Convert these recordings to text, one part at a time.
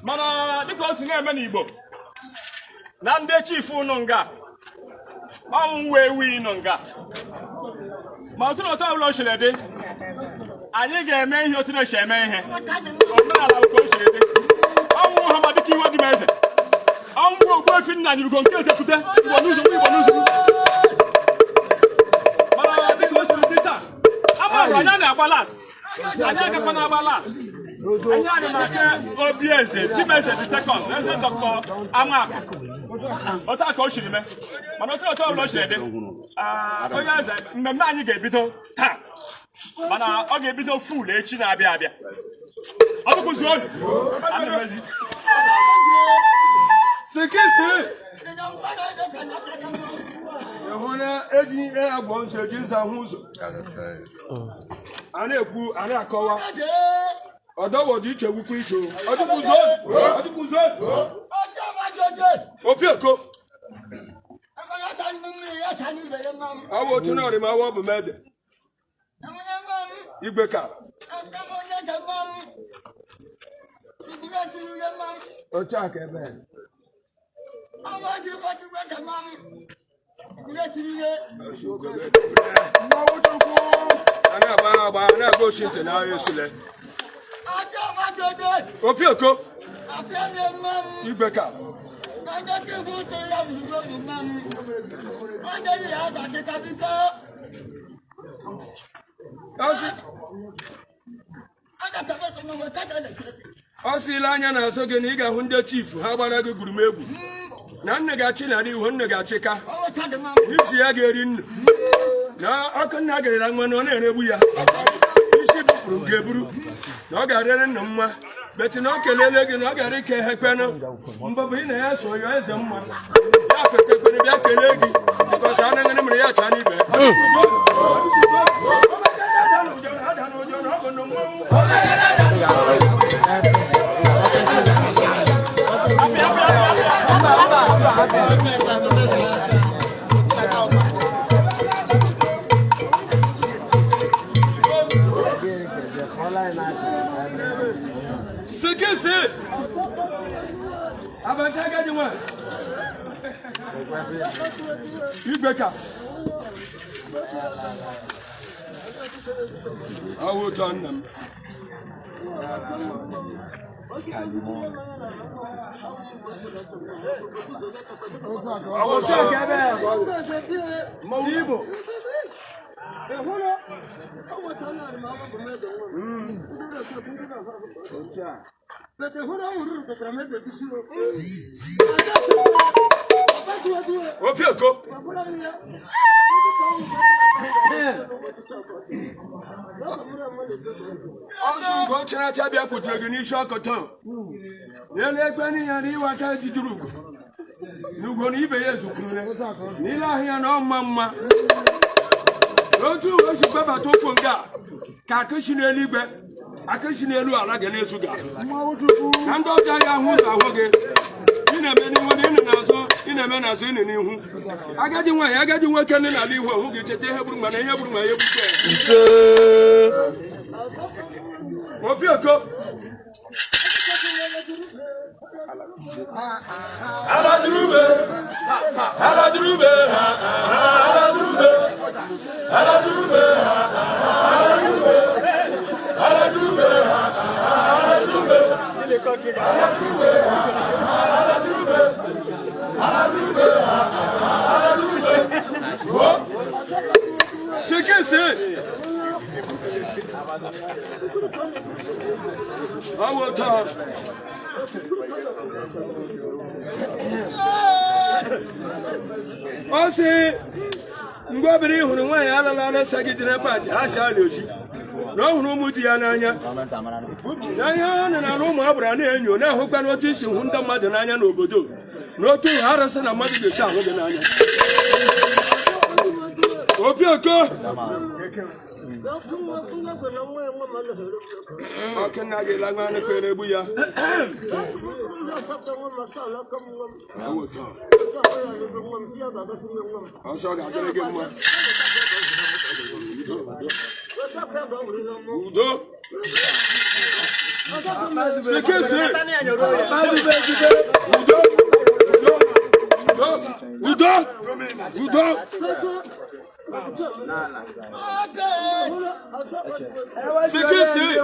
Mana because na many Igbo. Na ndị chief unu nga. Ọnwe wi unu nga. Ma otu na ọtọ ụlọ shirede. Anyị ga-eme ihe otu na sheme ihe. Omenala uko shirede. Ọnwụ ha ma dịka iwe dị meze. Ọnwụ ogbo efi nna nyugo nke ezepute. Igbo n'ụzọ. Mana dịka o siri dị taa. Ama anya na-agba las. Anya ga na agba las. Anya na OBS, Dimese the second, let's say Dr. Ama. Ota ka o shiri me. Mana o ota ụlọ shiri dị. Onye eze mmemme anyị ga-ebido taa. Mana ọ ga-ebido full echi na-abịa abịa. Ọ bụkwa zone. Anyị mezi. Sekese. Ehuna eji agbo nso eji nza hu ụzọ. Ana ekwu, ana akọwa. Odawo di iche wukwu icho. Odukuzo. Opioko. Awo tunori ma wo bu mede. Igbeka. Ocha akebe. Ana go shinte na Yesule. Opioko. Igbeka. Osi anya na so gị na ị ga-ahụ ndị chief ha gbara gị gburumegbu na nne ga-achị na ihu nne ga-achịka isi ya ga-eri nnu na ọkụ nna ga-ere nwa na ọ na-eregbu ya isi bupụrụ nke eburu na ọ ga-arịrị nna mma beti na ọ kelele gị na ọ ga-arị ike hekwenụ mbọbụ ị na ya so ya eze mma ya fetekwere bịa kelee gị bikọs a na-engene mere ya chaa n'ibe Sekese abakaga di wa Igbeka awo tannam awo takebe Mawlibo Opioko. Also, go to Chabia put your Ganisha Cotton. Nearly penny and you are tied to Drugo. You go to eBay, Nila here, no mamma. Go to worship Baba Tokunga, Kakashin Libe, Akashin Alaganesuga. And go Jaya who's a woggy. In a many in a man as in you. I got you working in a leave who get a table when I have my what you go? C'est que c'est oh c'est nous va venir on va y aller la sagitine pas hasha loji no hunu muti ananya nanya na no ma abra na enyo na ho gba no tishi hunda madu nanya na obodo no tu harasa na madu de sha ho de nanya opi oko okay na ge lagba na pere bu ya also ga gele ge mo Udo. C'est que c'est Udo. C'est que c'est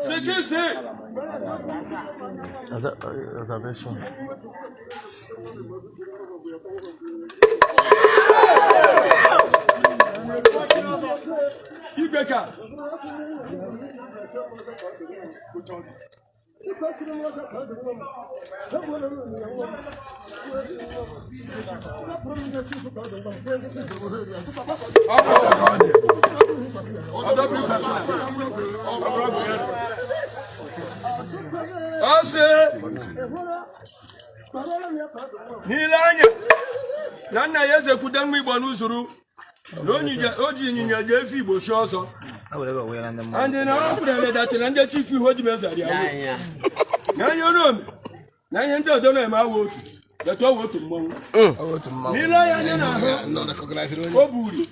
c'est que c'est Ibeka Nilanya Nana yeze kudangmi Igbo n'usoro Oji nyinya jefi Igbo shi ọzọ and na ọbụla that na ndị chief ihu dị mezari awo na nye onome na ihe ndị ọdọ na-eme awo otu beto awo otu mmanwụ Nilanya na ahụ o buru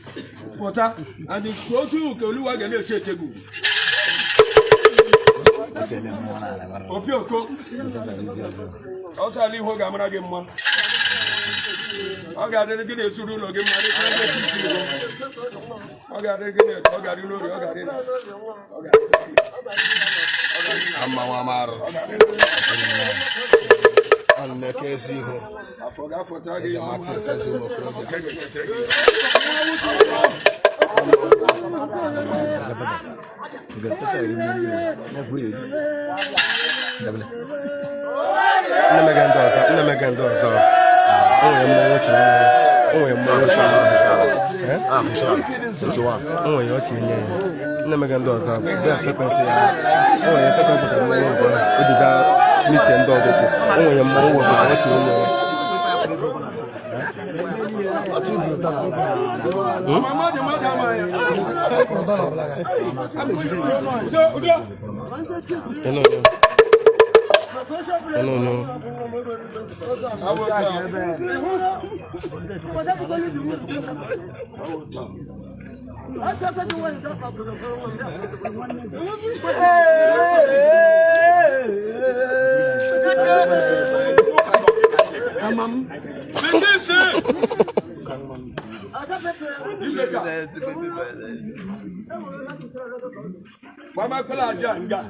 pụta and otu nke Oluwa ga na-eche etegwu opi oko ọsọ ala ihu ga-amara gị mma ọ ga-adịrị gị na-esuru ụlọ gị mma ọ ga-adịrị gị na-eto ọ ga-adị n'ori ọ ga-adị afọ ga-afọta gị Mama pela janga.